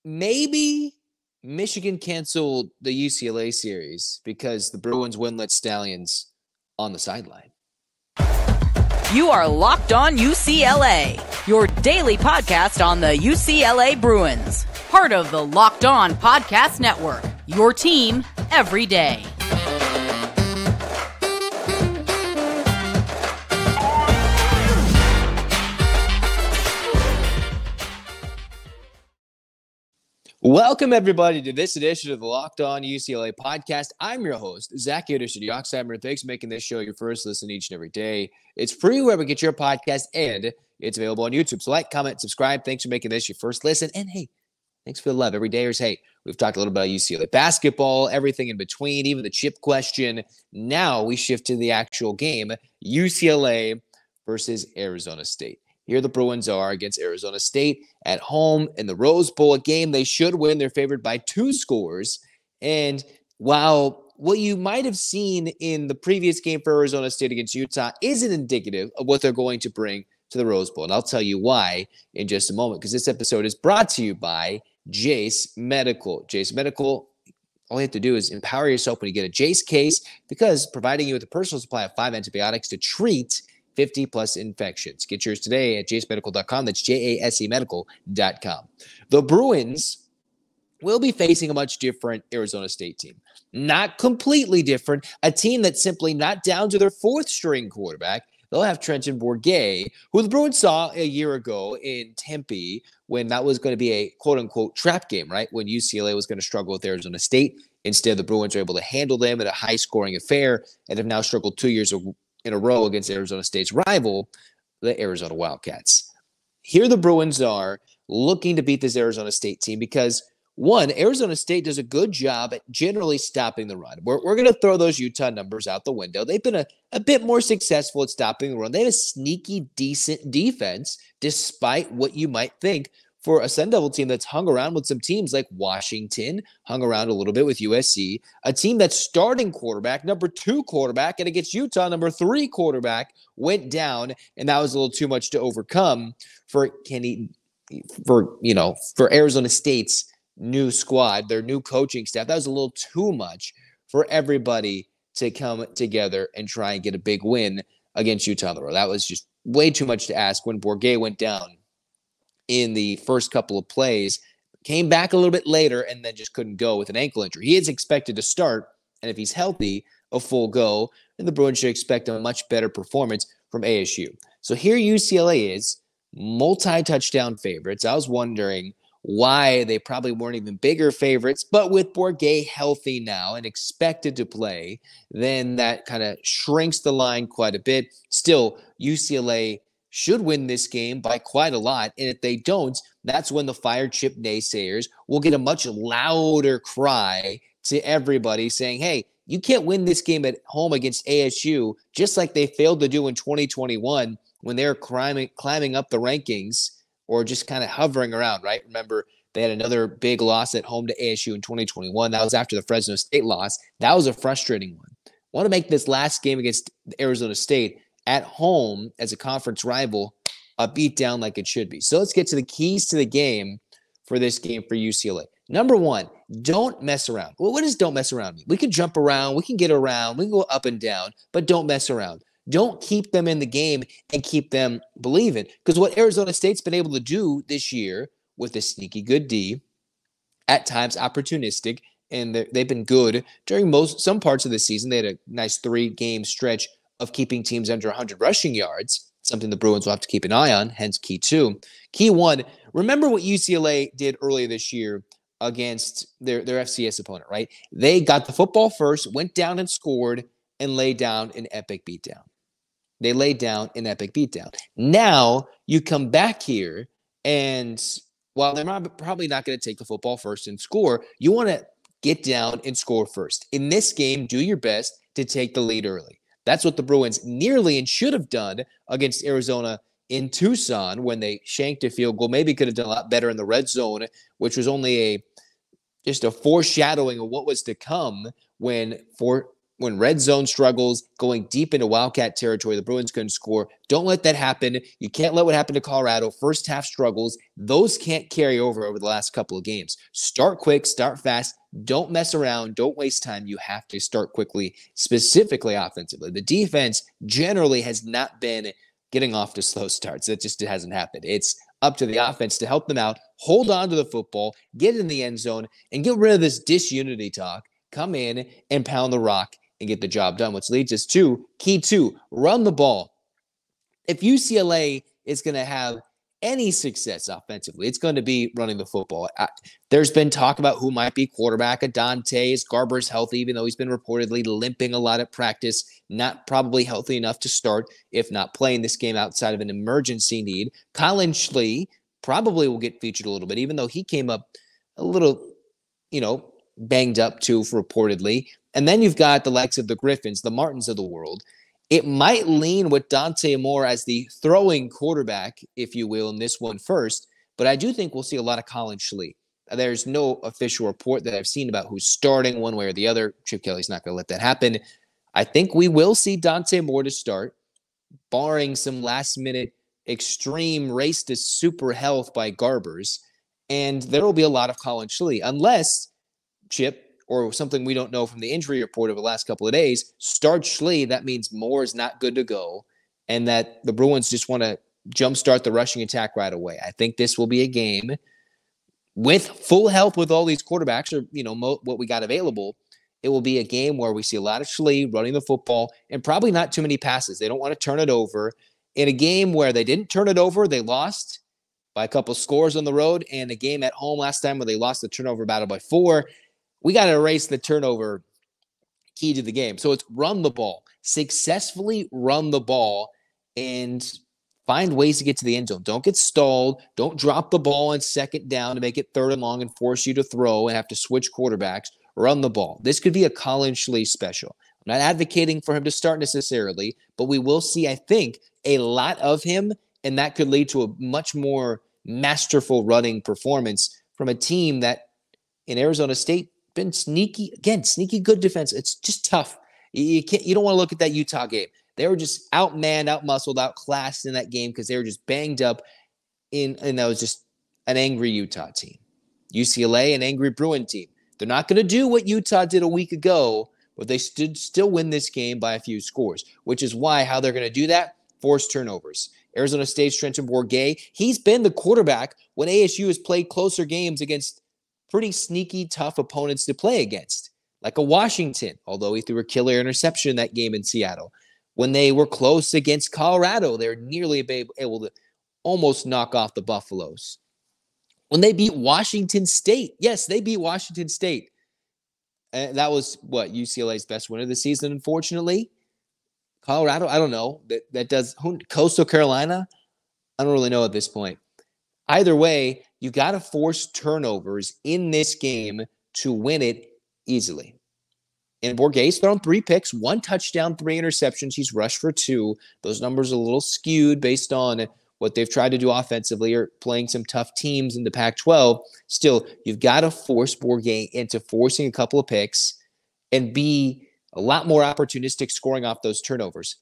maybe Michigan canceled the UCLA series because the Bruins winlet Stallions on the sideline. You are Locked On UCLA, your daily podcast on the UCLA Bruins. Part of the Locked On Podcast Network, your team every day. Welcome, everybody, to this edition of the Locked On UCLA podcast. I'm your host, Zach Anderson-Yoxsimer. Thanks for making this show your first listen each and every day. It's free wherever you get your podcast, and it's available on YouTube. So like, comment, subscribe. Thanks for making this your first listen. And hey, thanks for the love. Every dayers, hey, we've talked a little about UCLA basketball, everything in between, even the chip question. Now we shift to the actual game, UCLA versus Arizona State. Here the Bruins are against Arizona State at home in the Rose Bowl, a game they should win. They're favored by 2 scores. And while what you might have seen in the previous game for Arizona State against Utah isn't indicative of what they're going to bring to the Rose Bowl, and I'll tell you why in just a moment, because this episode is brought to you by Jace Medical. Jace Medical, all you have to do is empower yourself when you get a Jace case, because providing you with a personal supply of 5 antibiotics to treat 50-plus infections. Get yours today at jasemedical.com. That's jasemedical.com. The Bruins will be facing a much different Arizona State team. Not completely different. A team that's simply not down to their 4th-string quarterback. They'll have Trenton Bourguet, who the Bruins saw a year ago in Tempe when that was going to be a quote-unquote trap game, right? When UCLA was going to struggle with Arizona State. Instead, the Bruins are able to handle them in a high-scoring affair and have now struggled 2 years in a row against Arizona State's rival, the Arizona Wildcats. Here the Bruins are looking to beat this Arizona State team because, one, Arizona State does a good job at generally stopping the run. We're going to throw those Utah numbers out the window. They've been a bit more successful at stopping the run. They have a sneaky, decent defense, despite what you might think for a Sun Devil team that's hung around with some teams like Washington, hung around a little bit with USC, a team that's starting quarterback, number 2 quarterback, and against Utah, number 3 quarterback, went down, and that was a little too much to overcome for Arizona State's new squad, their new coaching staff. That was a little too much for everybody to come together and try and get a big win against Utah on the road. That was just way too much to ask when Bourguet went down in the first couple of plays, came back a little bit later, and then just couldn't go with an ankle injury. He is expected to start, and if he's healthy, a full go, and the Bruins should expect a much better performance from ASU. So here UCLA is, multi-touchdown favorites. I was wondering why they probably weren't even bigger favorites, but with Bourguet healthy now and expected to play, then that kind of shrinks the line quite a bit. Still, UCLA should win this game by quite a lot. And if they don't, that's when the fire chip naysayers will get a much louder cry to everybody saying, hey, you can't win this game at home against ASU, just like they failed to do in 2021 when they were climbing up the rankings or just kind of hovering around, right? Remember, they had another big loss at home to ASU in 2021. That was after the Fresno State loss. That was a frustrating one. I want to make this last game against Arizona State at home as a conference rival a beat down like it should be. So let's get to the keys to the game for this game for UCLA. Number 1, don't mess around. Well, what does don't mess around mean? We can jump around, we can get around, we can go up and down, but don't mess around. Don't keep them in the game and keep them believing. Because what Arizona State's been able to do this year with a sneaky good D, at times opportunistic, and they've been good during some parts of the season. They had a nice 3-game stretch of keeping teams under 100 rushing yards, something the Bruins will have to keep an eye on, hence key 2. Key 1, remember what UCLA did earlier this year against their FCS opponent, right? They got the football first, went down and scored, and laid down an epic beatdown. They laid down an epic beatdown. Now you come back here, and while they're probably not going to take the football first and score, you want to get down and score first. In this game, do your best to take the lead early. That's what the Bruins nearly and should have done against Arizona in Tucson when they shanked a field goal. Maybe could have done a lot better in the red zone, which was only just a foreshadowing of what was to come when when red zone struggles, going deep into Wildcat territory, the Bruins couldn't score. Don't let that happen. You can't let what happened to Colorado. First half struggles. Those can't carry over the last couple of games. Start quick, start fast. Don't mess around. Don't waste time. You have to start quickly, specifically offensively. The defense generally has not been getting off to slow starts. It hasn't happened. It's up to the offense to help them out, hold on to the football, get in the end zone, and get rid of this disunity talk. Come in and pound the rock and get the job done, which leads us to key 2, run the ball. If UCLA is going to have any success offensively, it's going to be running the football. There's been talk about who might be quarterback. Adante is Garber's healthy, even though he's been reportedly limping a lot at practice, not probably healthy enough to start, if not playing this game outside of an emergency need. Colin Schlee probably will get featured a little bit, even though he came up a little, banged up too, reportedly. And then you've got the likes of the Griffins, the Martins of the world. It might lean with Dante Moore as the throwing quarterback, if you will, in this one first. But I do think we'll see a lot of Colin Schlee. There's no official report that I've seen about who's starting one way or the other. Chip Kelly's not going to let that happen. I think we will see Dante Moore to start, barring some last-minute extreme race to super health by Garbers. And there will be a lot of Colin Schlee, unless Chip, or something we don't know from the injury report over the last couple of days, start Schlee. That means Moore is not good to go, and that the Bruins just want to jumpstart the rushing attack right away. I think this will be a game with full health with all these quarterbacks, or what we got available. It will be a game where we see a lot of Schlee running the football and probably not too many passes. They don't want to turn it over. In a game where they didn't turn it over, they lost by a couple scores on the road, and a game at home last time where they lost the turnover battle by 4. We got to erase the turnover key to the game. So it's run the ball, successfully run the ball, and find ways to get to the end zone. Don't get stalled. Don't drop the ball on second down to make it third and long and force you to throw and have to switch quarterbacks. Run the ball. This could be a Colin Schlee special. I'm not advocating for him to start necessarily, but we will see, I think, a lot of him, and that could lead to a much more masterful running performance from a team that in Arizona State been sneaky good defense. It's just tough. You don't want to look at that Utah game. They were just outmanned, outmuscled, outclassed in that game because they were just banged up and that was just an angry Utah team. UCLA, an angry Bruin team. They're not going to do what Utah did a week ago, but they still win this game by a few scores, which is why how they're going to do that, force turnovers. Arizona State's Trenton Bourguet, he's been the quarterback when ASU has played closer games against pretty sneaky, tough opponents to play against, like a Washington, although he threw a killer interception in that game in Seattle. When they were close against Colorado, they were nearly able to almost knock off the Buffaloes. When they beat Washington State, yes, they beat Washington State. And that was, UCLA's best win of the season, unfortunately. Colorado, I don't know. Coastal Carolina? I don't really know at this point. Either way, you got to force turnovers in this game to win it easily. And Bourguet's thrown 3 picks, 1 touchdown, 3 interceptions. He's rushed for 2. Those numbers are a little skewed based on what they've tried to do offensively or playing some tough teams in the Pac-12. Still, you've got to force Bourguet into forcing a couple of picks and be a lot more opportunistic scoring off those turnovers.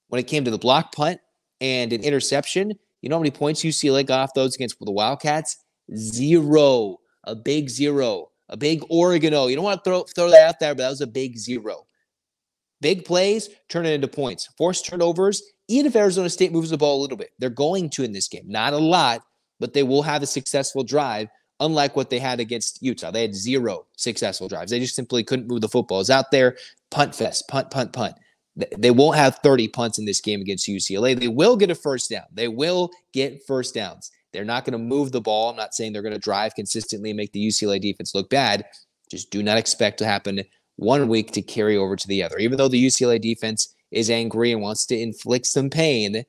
When it came to the block punt and an interception, you know how many points UCLA got off those against the Wildcats? 0. A big 0. A big oregano. You don't want to throw that out there, but that was a big 0. Big plays, turn it into points. Forced turnovers, even if Arizona State moves the ball a little bit. They're going to in this game. Not a lot, but they will have a successful drive, unlike what they had against Utah. They had 0 successful drives. They just simply couldn't move the football. It's out there, punt fest, punt. They won't have 30 punts in this game against UCLA. They will get a first down. They will get first downs. They're not going to move the ball. I'm not saying they're going to drive consistently and make the UCLA defense look bad. Just do not expect to happen one week to carry over to the other. Even though the UCLA defense is angry and wants to inflict some pain,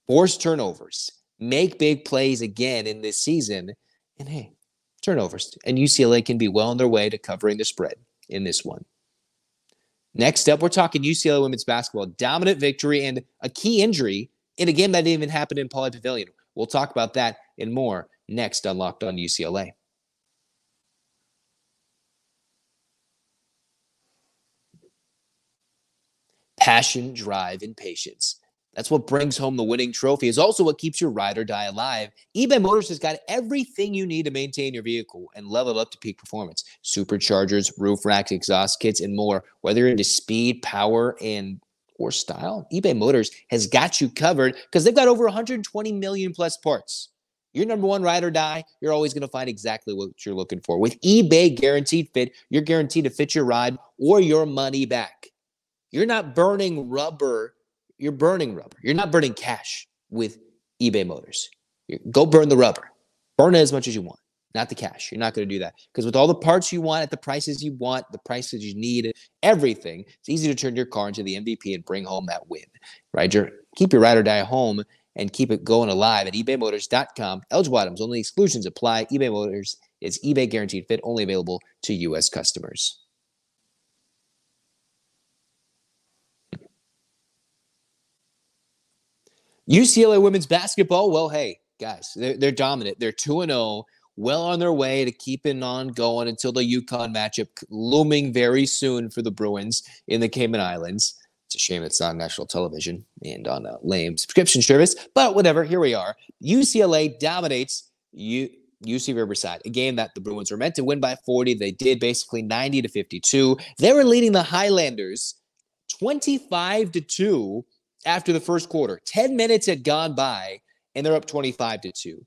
force turnovers, make big plays again in this season, and hey, turnovers. And UCLA can be well on their way to covering the spread in this one. Next up, we're talking UCLA women's basketball. Dominant victory and a key injury in a game that didn't even happen in Pauley Pavilion. We'll talk about that and more next on Locked On UCLA. Passion, drive, and patience. That's what brings home the winning trophy. It's also what keeps your ride or die alive. eBay Motors has got everything you need to maintain your vehicle and level it up to peak performance. Superchargers, roof racks, exhaust kits, and more. Whether you're into speed, power, or style, eBay Motors has got you covered because they've got over 120 million plus parts. Your number one ride or die, you're always going to find exactly what you're looking for. With eBay Guaranteed Fit, you're guaranteed to fit your ride or your money back. You're not burning rubber. You're burning rubber. You're not burning cash with eBay Motors. Go burn the rubber. Burn it as much as you want, not the cash. You're not going to do that because with all the parts you want at the prices you want, the prices you need, everything, it's easy to turn your car into the MVP and bring home that win, right? Keep your ride or die home and keep it going alive at ebaymotors.com. Eligible items, only exclusions apply. eBay Motors is eBay Guaranteed Fit, only available to U.S. customers. UCLA women's basketball, well, hey, guys, they're dominant. They're 2-0, well on their way to keeping on going until the UConn matchup looming very soon for the Bruins in the Cayman Islands. It's a shame it's on national television and on a lame subscription service, but whatever, here we are. UCLA dominates UC Riverside, a game that the Bruins were meant to win by 40. They did, basically 90-52. They were leading the Highlanders 25-2 after the first quarter. 10 minutes had gone by, and they're up 25-2.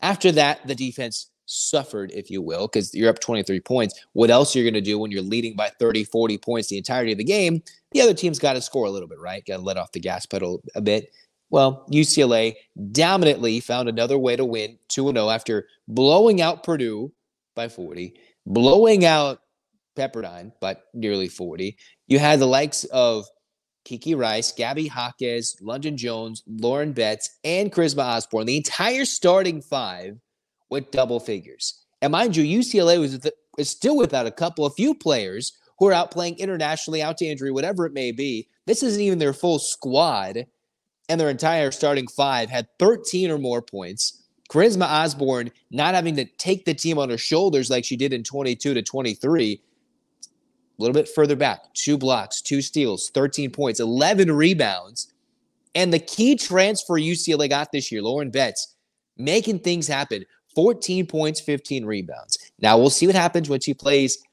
After that, the defense suffered, if you will, because you're up 23 points. What else are you going to do when you're leading by 30, 40 points the entirety of the game? The other team's got to score a little bit, right? Got to let off the gas pedal a bit. Well, UCLA dominantly found another way to win 2-0 after blowing out Purdue by 40, blowing out Pepperdine by nearly 40. You had the likes of Kiki Rice, Gabby Jaquez, London Jones, Lauren Betts, and Charisma Osborne. The entire starting five went double figures. And mind you, UCLA is still without a few players who are out playing internationally, out to injury, whatever it may be. This isn't even their full squad, and their entire starting five had 13 or more points. Charisma Osborne not having to take the team on her shoulders like she did in 22-23. A little bit further back, 2 blocks, 2 steals, 13 points, 11 rebounds. And the key transfer UCLA got this year, Lauren Betts, making things happen. 14 points, 15 rebounds. Now, we'll see what happens when she plays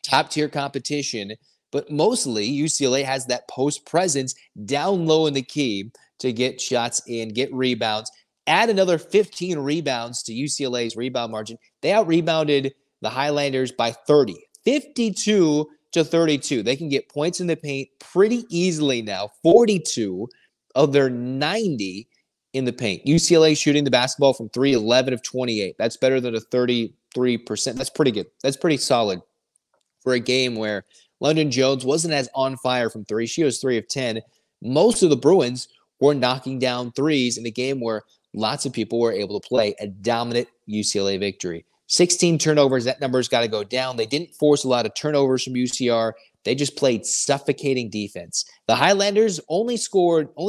top-tier competition, but mostly UCLA has that post presence down low in the key to get shots in, get rebounds. Add another 15 rebounds to UCLA's rebound margin. They out-rebounded the Highlanders by 30. 52-32. They can get points in the paint pretty easily now. 42 of their 90 in the paint. UCLA shooting the basketball from 3, 11 of 28. That's better than a 33%. That's pretty good. That's pretty solid for a game where London Jones wasn't as on fire from 3. She was 3 of 10. Most of the Bruins were knocking down threes in a game where lots of people were able to play a dominant UCLA victory. 16 turnovers, that number's got to go down. They didn't force a lot of turnovers from UCR. They just played suffocating defense. The Highlanders only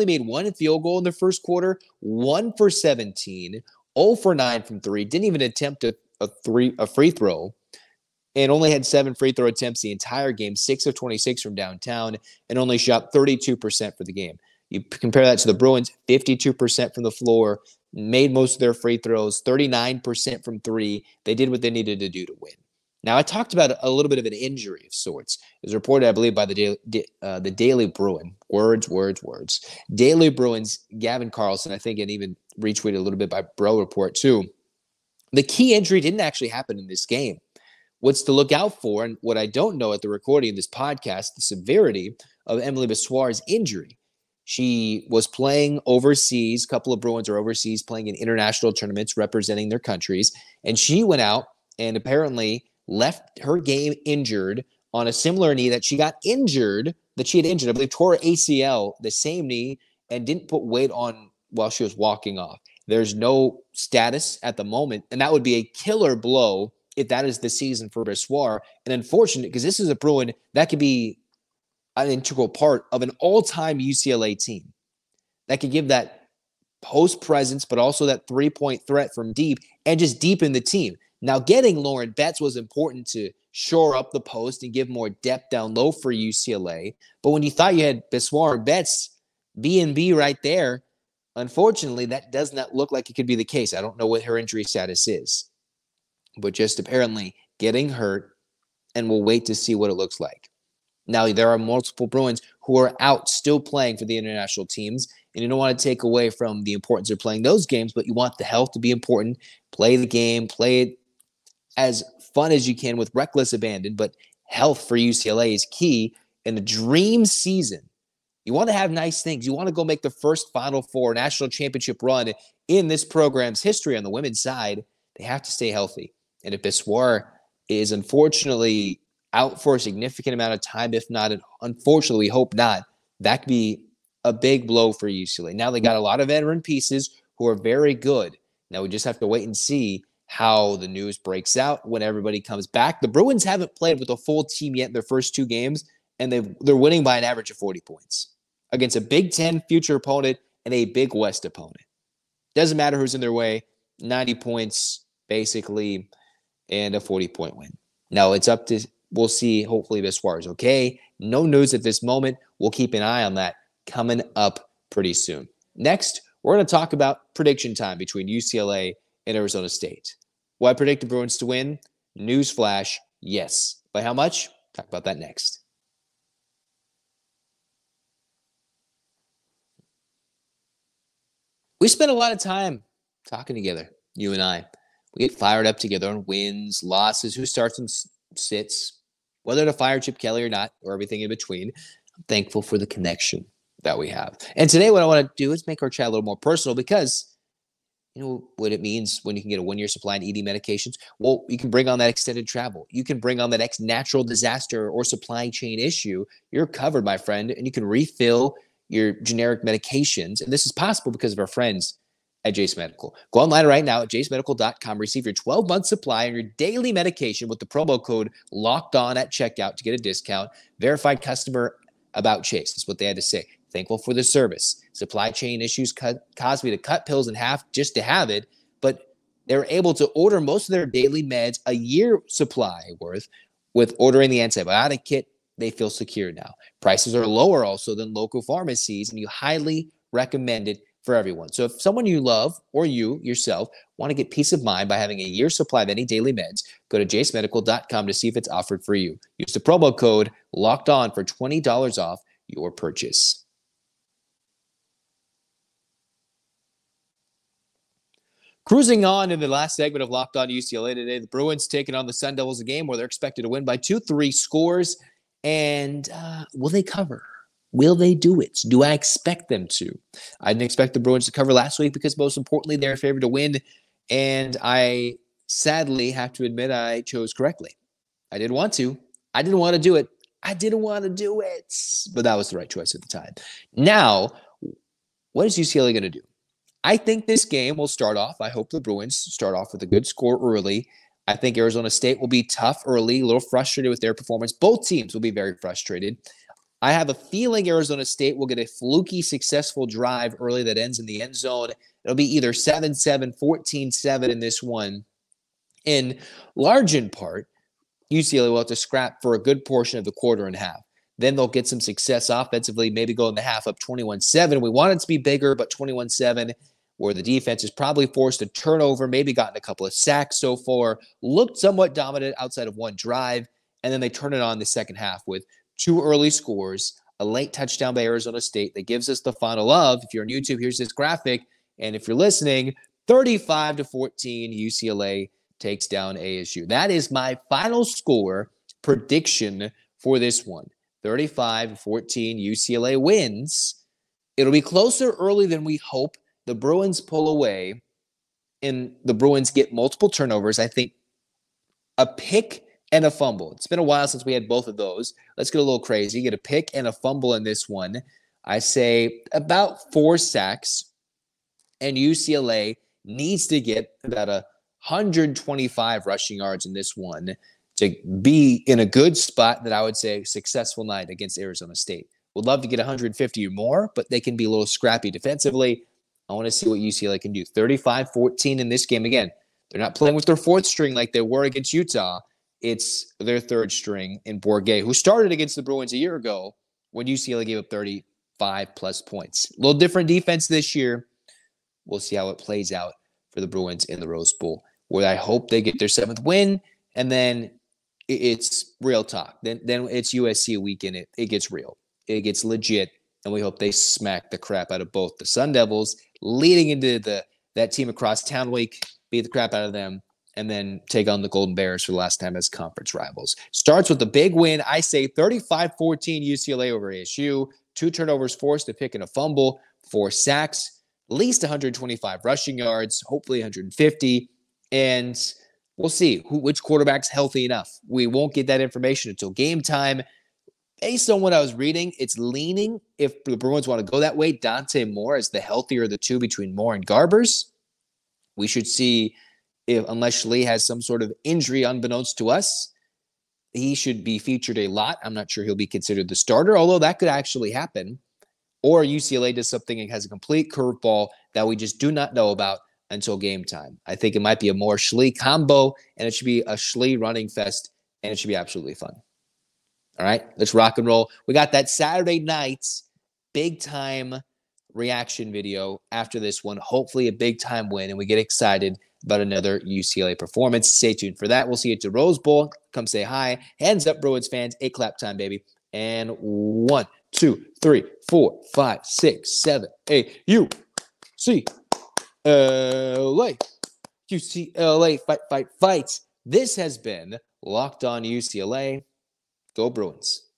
made 1 field goal in the first quarter, 1 for 17, 0 for 9 from 3, didn't even attempt a free throw, and only had 7 free throw attempts the entire game, 6 of 26 from downtown, and only shot 32% for the game. You compare that to the Bruins, 52% from the floor, made most of their free throws, 39% from 3. They did what they needed to do to win. Now, I talked about a little bit of an injury of sorts. It was reported, I believe, by the Daily Bruin. Words. Daily Bruins, Gavin Carlson, I think, and even retweeted a little bit by Bro Report, too. The key injury didn't actually happen in this game. What's to look out for, and what I don't know at the recording of this podcast, the severity of Emily Bessoir's injury. She was playing overseas. A couple of Bruins are overseas playing in international tournaments representing their countries. And she went out and apparently left her game injured on a similar knee that she had injured, I believe, tore her ACL, the same knee, and didn't put weight on while she was walking off. There's no status at the moment, and that would be a killer blow if that is the season for Bessoir. And unfortunate, because this is a Bruin that could be an integral part of an all-time UCLA team that could give that post presence, but also that 3-point threat from deep and just deepen the team. Now, getting Lauren Betts was important to shore up the post and give more depth down low for UCLA. But when you thought you had Bessoir and Betts, B&B right there, unfortunately, that does not look like it could be the case. I don't know what her injury status is, but just apparently getting hurt, and we'll wait to see what it looks like. Now, there are multiple Bruins who are out still playing for the international teams, and you don't want to take away from the importance of playing those games, but you want the health to be important. Play the game, play it as fun as you can with reckless abandon, but health for UCLA is key in a dream season. You want to have nice things. You want to go make the first Final Four national championship run in this program's history on the women's side. They have to stay healthy. And if Bessoir is unfortunately out for a significant amount of time, if not, and unfortunately, we hope not, that could be a big blow for UCLA. Now they got a lot of veteran pieces who are very good. Now we just have to wait and see how the news breaks out when everybody comes back. The Bruins haven't played with a full team yet in their first two games, and they're winning by an average of 40 points against a Big Ten future opponent and a Big West opponent. Doesn't matter who's in their way, 90 points basically, and a 40-point win. Now it's up to, we'll see, hopefully Bessoir is okay. No news at this moment. We'll keep an eye on that coming up pretty soon. Next, we're going to talk about prediction time between UCLA and Arizona State. Will I predict the Bruins to win? Newsflash, yes. By how much? Talk about that next. We spend a lot of time talking together, you and I. We get fired up together on wins, losses, who starts and sits, whether to fire Chip Kelly or not, or everything in between. I'm thankful for the connection that we have. And today what I want to do is make our chat a little more personal because you know what it means when you can get a one-year supply of ED medications? Well, you can bring on that extended travel. You can bring on that next natural disaster or supply chain issue. You're covered, my friend, and you can refill your generic medications. And this is possible because of our friends at Jase Medical. Go online right now at jasemedical.com. Receive your 12-month supply and your daily medication with the promo code LOCKEDON at checkout to get a discount. Verified customer about Chase. That's what they had to say. Thankful for the service. Supply chain issues caused me to cut pills in half just to have it, but they were able to order most of their daily meds, a year supply worth, with ordering the antibiotic kit. They feel secure now. Prices are lower also than local pharmacies, and you highly recommend it for everyone. So if someone you love or you yourself want to get peace of mind by having a year's supply of any daily meds, go to jasemedical.com to see if it's offered for you. Use the promo code LOCKEDON for $20 off your purchase. Cruising on in the last segment of Locked On UCLA today, the Bruins taking on the Sun Devils, a game where they're expected to win by 2-3 scores. And will they cover? Will they do it? Do I expect them to? I didn't expect the Bruins to cover last week because most importantly, they're favored to win. And I sadly have to admit I chose correctly. I didn't want to. I didn't want to do it. But that was the right choice at the time. Now, what is UCLA going to do? I think this game will start off. I hope the Bruins start off with a good score early. I think Arizona State will be tough early, a little frustrated with their performance. Both teams will be very frustrated. I have a feeling Arizona State will get a fluky, successful drive early that ends in the end zone. It'll be either 7-7, 14-7 in this one. In large in part, UCLA will have to scrap for a good portion of the quarter and a half. Then they'll get some success offensively, maybe go in the half up 21-7. We want it to be bigger, but 21-7, where the defense is probably forced a turnover, maybe gotten a couple of sacks so far, looked somewhat dominant outside of one drive, and then they turn it on the second half with two early scores, a late touchdown by Arizona State that gives us the final of, if you're on YouTube, here's this graphic, and if you're listening, 35-14, UCLA takes down ASU. That is my final score prediction for this one. 35-14, UCLA wins. It'll be closer early than we hope. The Bruins pull away, and the Bruins get multiple turnovers. I think a pick and a fumble. It's been a while since we had both of those. Let's get a little crazy. Get a pick and a fumble in this one. I say about 4 sacks, and UCLA needs to get about 125 rushing yards in this one to be in a good spot that I would say a successful night against Arizona State. Would love to get 150 or more, but they can be a little scrappy defensively. I want to see what UCLA can do. 35-14 in this game. Again, They're not playing with their fourth string like they were against Utah. It's their third string in Bourget, who started against the Bruins a year ago when UCLA gave up 35-plus points. A little different defense this year. We'll see how it plays out for the Bruins in the Rose Bowl, where I hope they get their 7th win, and then it's real talk. Then it's USC weekend. It gets real. It gets legit, and we hope they smack the crap out of both the Sun Devils leading into that team across town week, beat the crap out of them, and then take on the Golden Bears for the last time as conference rivals. Starts with a big win. I say 35-14 UCLA over ASU. 2 turnovers forced, a pick and a fumble, 4 sacks, at least 125 rushing yards, hopefully 150. And we'll see which quarterback's healthy enough. We won't get that information until game time. Based on what I was reading, it's leaning, if the Bruins want to go that way, Dante Moore is the healthier of the two between Moore and Garbers. We should see, unless Schlee has some sort of injury unbeknownst to us, he should be featured a lot. I'm not sure he'll be considered the starter, although that could actually happen. Or UCLA does something and has a complete curveball that we just do not know about until game time. I think it might be a Moore Schlee combo, and it should be a Schlee running fest, and it should be absolutely fun. All right, let's rock and roll. We got that Saturday night's big-time reaction video after this one. Hopefully a big-time win, and we get excited about another UCLA performance. Stay tuned for that. We'll see you at the Rose Bowl. Come say hi. Hands up, Bruins fans. A clap time, baby. And 1, 2, 3, 4, 5, 6, 7, 8. UCLA. UCLA. Fight, fight, fight. This has been Locked On UCLA. Go Bruins.